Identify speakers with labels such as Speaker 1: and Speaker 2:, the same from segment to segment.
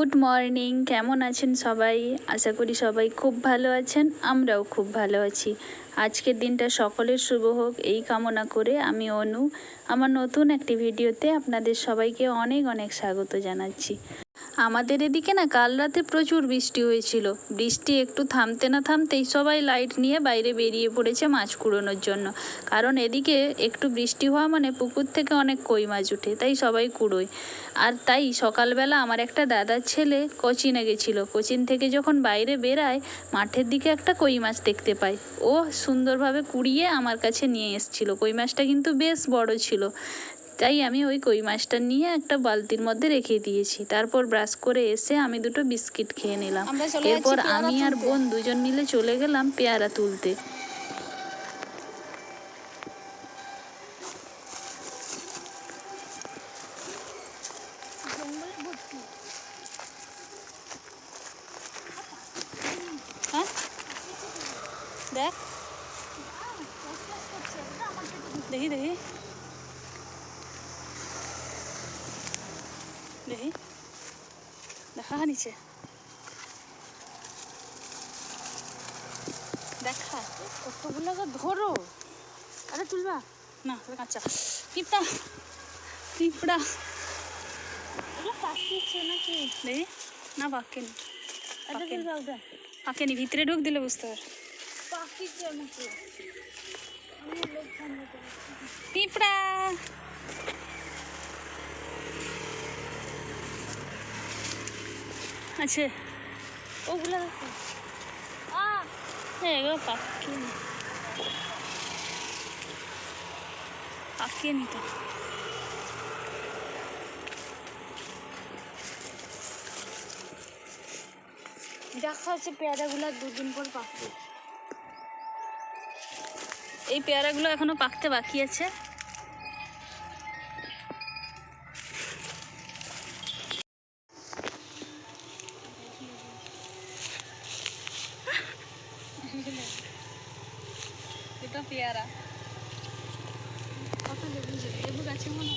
Speaker 1: Good morning, কেমন আছেন সবাই? আশা করি সবাই খুব ভালো আছেন, আমরাও খুব ভালো আছি। আজকের দিনটা সকলের শুভ হোক এই কামনা করে আমি অনু আমার নতুন একটি ভিডিওতে আপনাদের সবাইকে অনেক অনেক স্বাগত জানাচ্ছি। আমাদের এদিকে না কাল রাতে প্রচুর বৃষ্টি হয়েছিল। বৃষ্টি একটু থামতে না থামতেই সবাই লাইট নিয়ে বাইরে বেরিয়ে পড়েছে মাছ কুড়োনোর জন্য। কারণ এদিকে একটু বৃষ্টি হওয়া মানে পুকুর থেকে অনেক কই মাছ উঠে, তাই সবাই কুড়োয়। আর তাই সকালবেলা আমার একটা দাদার ছেলে কোচিনে গেছিলো। কোচিন থেকে যখন বাইরে বেরায় মাঠের দিকে একটা কই মাছ দেখতে পায়। ও সুন্দরভাবে কুড়িয়ে আমার কাছে নিয়ে এসেছিল। কই মাছটা কিন্তু বেশ বড় ছিল। তাই আমি ওই কই মাছটা নিয়ে একটা বালতির মধ্যে রেখে দিয়েছি। তারপর ব্রাশ করে এসে আমি দুটো বিস্কিট খেয়ে নিলাম। এরপর আমি আর বোন দুজন মিলে চলে গেলাম পেয়ারা তুলতে। হ্যাঁ দেখ, দেখি দেখি দেখি দেখা নিচে দেখা কতগুলো ধরো। আরে তুলবা না, কাঁচা পিঁপড়া পিঁপড়া পাকিয়েছে নাকি দেখি না, পাকেনি পাকেনি, ভিতরে ঢুক দিলে বুঝতে পার। পিঁপড়া আছে ওগুলো দেখো। এগুলো পাকিয়ে তো। দেখা হচ্ছে পেয়ারাগুলো দুদিন পর পাকবে। এই পেয়ারাগুলো এখনো পাকতে বাকি আছে। এটা পেয়ারা কত লেবু লেবু গাছে মনে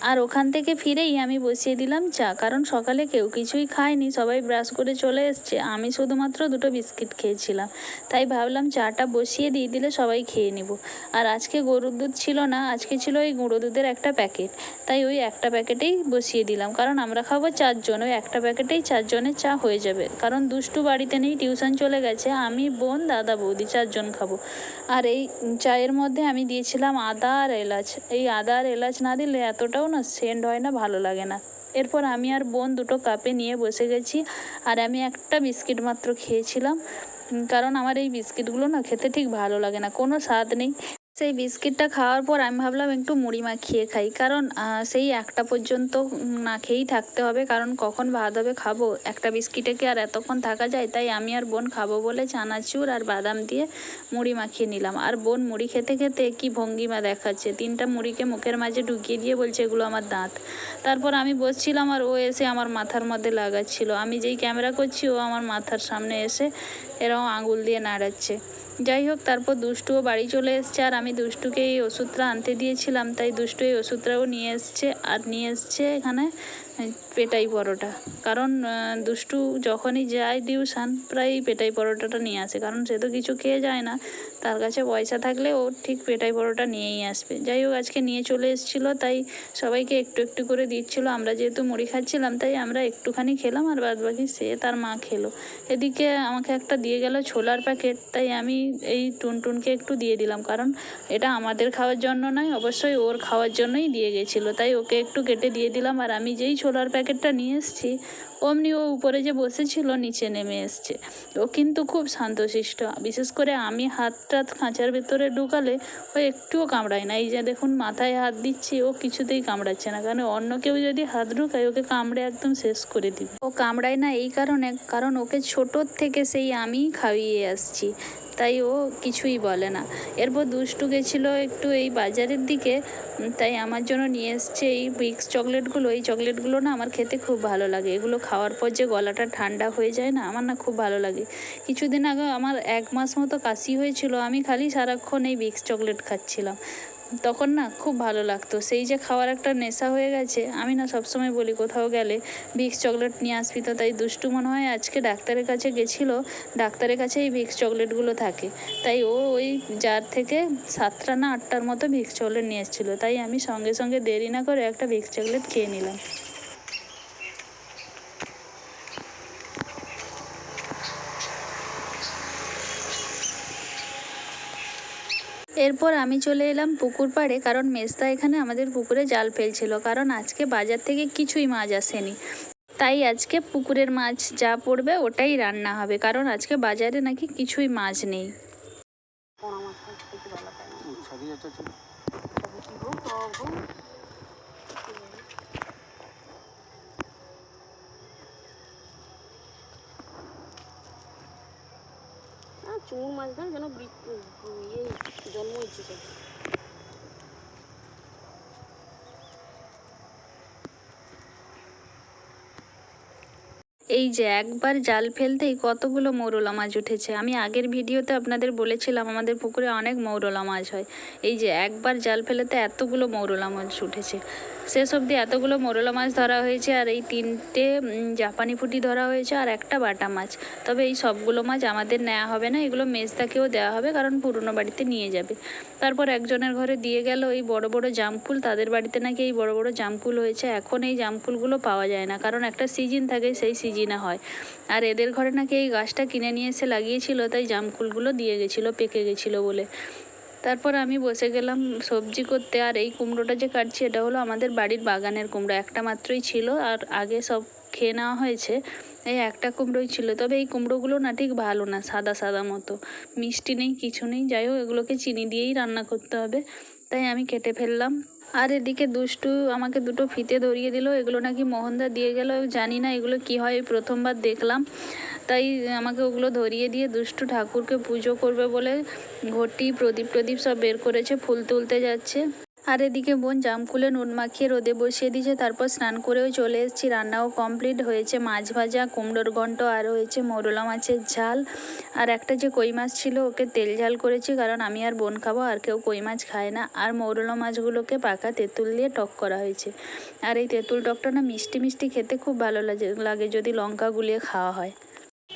Speaker 1: আর ওখান থেকে ফিরেই আমি বসিয়ে দিলাম চা। কারণ সকালে কেউ কিছুই খায়নি, সবাই ব্রাশ করে চলে এসছে, আমি শুধুমাত্র দুটো বিস্কিট খেয়েছিলাম। তাই ভাবলাম চাটা বসিয়ে দিয়ে দিলে সবাই খেয়ে নিব। আর আজকে গরুর দুধ ছিল না, আজকে ছিল ওই গুঁড়ো দুধের একটা প্যাকেট। তাই ওই একটা প্যাকেটেই বসিয়ে দিলাম, কারণ আমরা খাবো 4 জন, ওই একটা প্যাকেটেই 4 জনের চা হয়ে যাবে। কারণ দুষ্টু বাড়িতে নেই, টিউশন চলে গেছে, আমি বোন দাদা বৌদি 4 জন খাবো। আর এই চায়ের মধ্যে আমি দিয়েছিলাম আদা আর এলাচ। এই আদা আর এলাচ না দিলে এতটাও না সেন্ট হয় না, ভালো লাগে না। এরপর আমি আর বোন দুটো কাপে নিয়ে বসে গেছি। আর আমি একটা বিস্কিট মাত্র খেয়েছিলাম, কারণ আমার এই বিস্কিটগুলো না খেতে ঠিক ভালো লাগে না, কোনো স্বাদ নেই। সেই বিস্কিটটা খাওয়ার পর আমি ভাবলাম একটু মুড়ি মাখিয়ে খাই, কারণ সেই একটা পর্যন্ত না খেয়েই থাকতে হবে, কারণ কখন ভাত হবে খাবো। একটা বিস্কিটে কি আর এতক্ষণ থাকা যায়? তাই আমি আর বোন খাবো বলে চানাচুর আর বাদাম দিয়ে মুড়ি মাখিয়ে নিলাম। আর বোন মুড়ি খেতে খেতে কি ভঙ্গিমা দেখাচ্ছে, 3টা মুড়িকে মুখের মাঝে ঢুকিয়ে দিয়ে বলছে এগুলো আমার দাঁত। তারপর আমি বসছিলাম আর ও এসে আমার মাথার মধ্যে লাগাচ্ছিল। আমি যেই ক্যামেরা করছি ও আমার মাথার সামনে এসে এরকম আঙুল দিয়ে নাড়াচ্ছে। যাই হোক, তারপর দুষ্টুও বাড়ি চলে এসছে। আর আমি দুষ্টুকে এই ওষুধটা আনতে দিয়েছিলাম, তাই দুষ্টু এই ওষুধটাও নিয়ে এসছে। আর নিয়ে এসছে এখানে পেটাই পরোটা। কারণ দুষ্টু যখনই যায় টিউশন প্রায় পেটাই পরোটাটা নিয়ে আসে, কারণ সে তো কিছু খেয়ে যায় না, তার কাছে পয়সা থাকলে ও ঠিক পেটাই পরোটা নিয়েই আসবে। যাই হোক, আজকে নিয়ে চলে এসেছিলো, তাই সবাইকে একটু একটু করে দিচ্ছিলো। আমরা যেহেতু মুড়ি খাচ্ছিলাম তাই আমরা একটুখানি খেলাম, আর বাদ বাকি সে তার মা খেলো। এদিকে আমাকে একটা দিয়ে গেল ছোলার প্যাকেট, তাই আমি এই টুনটুনকে একটু দিয়ে দিলাম, কারণ এটা আমাদের খাওয়ার জন্য নয়, অবশ্যই ওর খাওয়ার জন্যই দিয়ে গেছিলো, তাই ওকে একটু কেটে দিয়ে দিলাম। আর আমি যেই ছোলার প্যাকেটটা নিয়ে এসেছি অমনি ও উপরে যে বসেছিল নিচে নেমে এসছে। ও কিন্তু খুব শান্তশিষ্ট, বিশেষ করে আমি হাতটা খাঁচার ভেতরে ঢুকালে ও একটুও কামড়ায় না। এই যে দেখুন মাথায় হাত দিচ্ছি, ও কিছুতেই কামড়াচ্ছে না, কারণ অন্য কেউ যদি হাত ঢুকায় ওকে কামড়ে একদম শেষ করে দিবে। ও কামড়ায় না এই কারণে, কারণ ওকে ছোটোর থেকে সেই আমিই খাইয়ে আসছি। তাই ও কিছুই বলে না। এরপর দুষ্টু গেছিলো একটু এই বাজারের দিকে, তাই আমার জন্য নিয়ে এসছে এই ভিক্স চকলেটগুলো। এই চকলেটগুলো না আমার খেতে খুব ভালো লাগে। এগুলো খাওয়ার পর যে গলাটা ঠান্ডা হয়ে যায় না, আমার না খুব ভালো লাগে। কিছুদিন আগে আমার 1 মাস মতো কাশি হয়েছিল, আমি খালি সারাক্ষণ এই ভিক্স চকলেট খাচ্ছিলাম। তখন না খুব ভালো লাগতো। সেই যে খাওয়ার একটা নেশা হয়ে গেছে, আমি না সবসময় বলি কোথাও গেলে ভিক্স চকলেট নিয়ে আসবি তো। তাই দুষ্টু মনে হয় আজকে ডাক্তারের কাছে গেছিলো, ডাক্তারের কাছে এই ভিক্স চকলেটগুলো থাকে, তাই ও ওই জার থেকে 7টা না 8টার মতো ভিক্স চকলেট নিয়ে এসেছিলো। তাই আমি সঙ্গে সঙ্গে দেরি না করে একটা ভিক্স চকলেট খেয়ে নিলাম। এরপর আমি চলে এলাম পুকুর পাড়ে, কারণ মেজদা এখানে আমাদের পুকুরে জাল ফেলছিল, কারণ আজকে বাজার থেকে কিছুই মাছ আসেনি। তাই আজকে পুকুরের মাছ যা পড়বে ওটাই রান্না হবে, কারণ আজকে বাজারে নাকি কিছুই মাছ নেই।
Speaker 2: চুন মাছটা যেন ইয়ে জন্ম হচ্ছে।
Speaker 1: এই যে একবার জাল ফেলতেই কতগুলো মৌরলা মাছ উঠেছে। আমি আগের ভিডিওতে আপনাদের বলেছিলাম আমাদের পুকুরে অনেক মৌরলা মাছ হয়। এই যে একবার জাল ফেলেতে এতগুলো মৌরলা মাছ উঠেছে। শেষ অবধি এতগুলো মৌরলা মাছ ধরা হয়েছে, আর এই 3টে জাপানি পুঁটি ধরা হয়েছে, আর একটা বাটা মাছ। তবে এই সবগুলো মাছ আমাদের নেওয়া হবে না, এগুলো মেজদাকেও দেওয়া হবে, কারণ পুরনো বাড়িতে নিয়ে যাবে। তারপর একজনের ঘরে দিয়ে গেল এই বড় বড় জামফুল, তাদের বাড়িতে নাকি এই বড় বড় জামফুল হয়েছে। এখন এই জামফুলগুলো পাওয়া যায় না, কারণ একটা সিজন থাকে, সেই সিজনে হয়। আর এদের ঘরে নাকি এই গাছটা কিনে নিয়ে এসে লাগিয়েছিল, তাই জামফুলগুলো দিয়ে গেছিলো, পেকে গেছিলো বলে। তারপর আমি বসে গেলাম সবজি করতে। আর এই কুমড়োটা যে কাটছি, এটা হলো আমাদের বাড়ির বাগানের কুমড়ো, একটা মাত্রই ছিল, আর আগে সব খেয়ে নেওয়া হয়েছে। এই একটা কুমড়োই ছিল, তবে এই কুমড়োগুলো না ঠিক ভালো না, সাদা সাদা মতো, মিষ্টি নেই, কিছু নেই। যাই হোক, এগুলোকে চিনি দিয়েই রান্না করতে হবে, তাই আমি কেটে ফেললাম। আর এদিকে দুষ্টু আমাকে দুটো ফিতে ধরিয়ে দিল, এগুলো নাকি মোহনদা দিয়ে গেল, জানি না এগুলো কি হয়, প্রথমবার দেখলাম। তাই আমাকে ওগুলো ধরিয়ে দিয়ে দুষ্টু ঠাকুরকে পুজো করবে বলে ঘটি প্রদীপ টদীপ সব বের করেছে, ফুল তুলতে যাচ্ছে। আর এদিকে বোন জামকুলে নুন মাখিয়ে রোদে বসিয়ে দিয়েছে, তারপর স্নান করেও চলে এসেছি। রান্নাও কমপ্লিট হয়েছে, মাছ ভাজা, কুমড়োর ঘন্ট, আর হয়েছে মৌরলা মাছের ঝাল। আর একটা যে কই মাছ ছিল ওকে তেল ঝাল করেছি, কারণ আমি আর বোন খাবো, আর কেউ কই মাছ খায় না। আর মৌরলা মাছগুলোকে পাকা তেঁতুল দিয়ে টক করা হয়েছে। আর এই তেঁতুল টকটা না মিষ্টি মিষ্টি খেতে খুব ভালো লাগে যদি লঙ্কা গুলিয়ে খাওয়া হয়।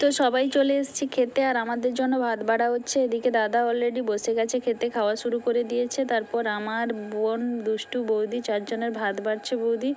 Speaker 1: তো সবাই চলে এসেছি খেতে, আর আমাদের জন্য ভাত বাড়া হচ্ছে। এদিকে দাদা অলরেডি বসে গেছে খেতে, খাওয়া শুরু করে দিয়েছে। তারপর আমার বোন, দুষ্টু, বৌদি, 4জনের ভাত বাড়ছে বৌদি।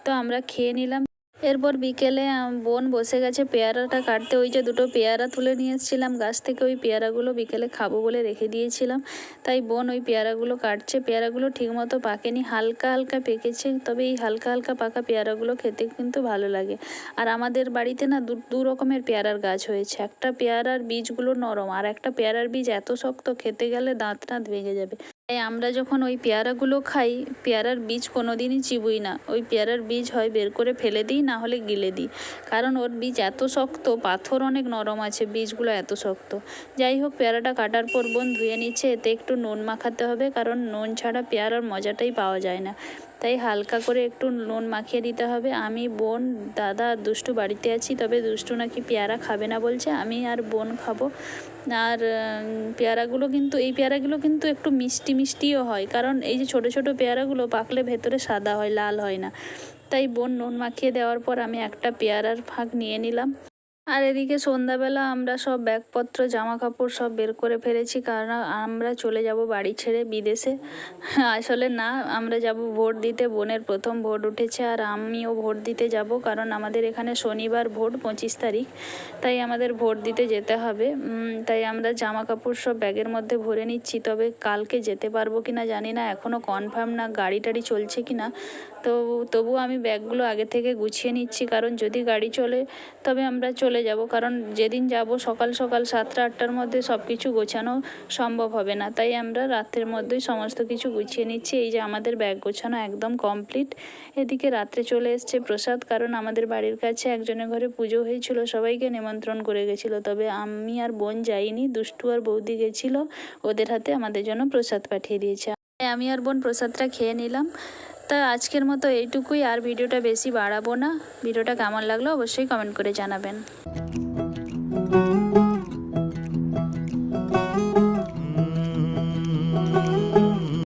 Speaker 1: তো আমরা খেয়ে নিলাম। এরপর বিকেলে বোন বসে গেছে পেয়ারাটা কাটতে। ওই যে দুটো পেয়ারা তুলে নিয়ে এসেছিলাম গাছ থেকে, ওই পেয়ারাগুলো বিকেলে খাবো বলে রেখে দিয়েছিলাম, তাই বোন ওই পেয়ারাগুলো কাটছে। পেয়ারাগুলো ঠিকমতো পাকেনি, হালকা হালকা পেকেছে, তবে এই হালকা হালকা পাকা পেয়ারাগুলো খেতে কিন্তু ভালো লাগে। আর আমাদের বাড়িতে না দু রকমের পেয়ারার গাছ হয়েছে। একটা পেয়ারার বীজগুলো নরম, আর একটা পেয়ারার বীজ এত শক্ত, খেতে গেলে দাঁত টাঁত ভেঙে যাবে। তাই আমরা যখন ওই পেয়ারাগুলো খাই, পেয়ারার বীজ কোনো দিনই চিবুই না, ওই পেয়ারার বীজ হয় বের করে ফেলে দিই, না হলে গিলে দিই, কারণ ওর বীজ এত শক্ত, পাথর অনেক নরম আছে, বীজগুলো এত শক্ত। যাই হোক, পেয়ারাটা কাটার পর বোন ধুয়ে নিচ্ছে, এতে একটু নুন মাখাতে হবে, কারণ নুন ছাড়া পেয়ারার মজাটাই পাওয়া যায় না। তাই হালকা করে একটু নুন মাখিয়ে দিতে হবে। আমি, বোন, দাদা আর দুষ্টু বাড়িতে আছি, তবে দুষ্টু নাকি পেয়ারা খাবে না বলছে, আমি আর বোন খাবো। আর এই পেয়ারাগুলো কিন্তু একটু মিষ্টি মিষ্টিও হয়, কারণ এই যে ছোটো ছোটো পেয়ারাগুলো পাকলে ভেতরে সাদা হয়, লাল হয় না। তাই বোন নুন মাখিয়ে দেওয়ার পর আমি একটা পেয়ারার ফাঁক নিয়ে নিলাম। আর এদিকে সন্ধ্যাবেলা আমরা সব ব্যাগপত্র, জামা কাপড় সব বের করে ফেলেছি, কারণ আমরা চলে যাব বাড়ি ছেড়ে বিদেশে। আসলে না, আমরা যাব ভোট দিতে, বোনের প্রথম ভোট উঠেছে, আর আমিও ভোট দিতে যাব, কারণ আমাদের এখানে শনিবার ভোট, 25 তারিখ, তাই আমাদের ভোট দিতে যেতে হবে। তাই আমরা জামা কাপড় সব ব্যাগের মধ্যে ভরে নিচ্ছি, তবে কালকে যেতে পারবো কি না জানি না, এখনও কনফার্ম না, গাড়ি টাড়ি চলছে কি না। তো তবুও আমি ব্যাগগুলো আগে থেকে গুছিয়ে নিচ্ছি, কারণ যদি গাড়ি চলে তবে আমরা চলে চলে যাব, কারণ যেদিন যাব সকাল সকাল 7টা-8টার মধ্যে সব কিছু গোছানো সম্ভব হবে না, তাই আমরা রাতের মধ্যেই সমস্ত কিছু গুছিয়ে নিচ্ছি। এই যে আমাদের ব্যাগ গোছানো একদম কমপ্লিট। এদিকে রাত্রে চলে এসছে প্রসাদ, কারণ আমাদের বাড়ির কাছে একজনের ঘরে পুজো হয়েছিল, সবাইকে নিমন্ত্রণ করে গেছিলো, তবে আমি আর বোন যাইনি, দুষ্টু আর বৌদি গেছিলো, ওদের হাতে আমাদের জন্য প্রসাদ পাঠিয়ে দিয়েছে। আমি আর বোন প্রসাদটা খেয়ে নিলাম। তা আজকের মতো এইটুকুই, আর ভিডিওটা বেশি বাড়াবো না। ভিডিওটা কেমন লাগলো অবশ্যই কমেন্ট করে জানাবেন।